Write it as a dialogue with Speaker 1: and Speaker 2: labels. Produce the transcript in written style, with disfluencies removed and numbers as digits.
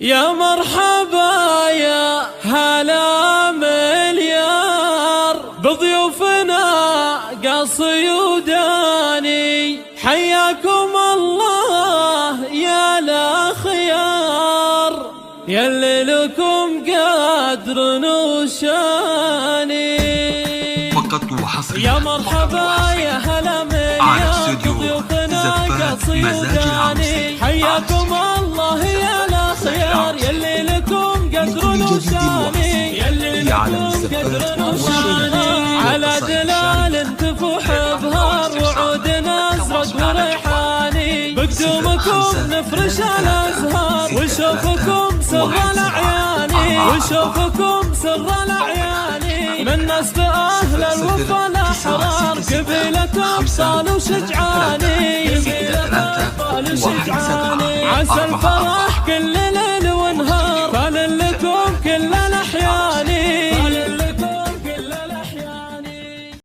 Speaker 1: يا مرحبا يا هلا مليار بضيوفنا قصي وداني، حياكم الله يا الأخيار يلي لكم قدر وشاني.
Speaker 2: فقط وحصريا
Speaker 1: يا مرحبا يا هلا مليار بضيوفنا قصي وداني، حياكم الله يا الأخيار يلي لكم قدر وشاني، يلي لكم قدر وشاني. على دلال تفوح بهار وعودنا ازرق وريحاني، بقدومكم نفرش الازهار ونشوفكم سر الاعياني، ونشوفكم سر الاعياني. من نسل اهل الوفا الاحرار قبيلة ابطال وشجعاني، قبيلة ابطال وشجعاني. عسى الفرح كل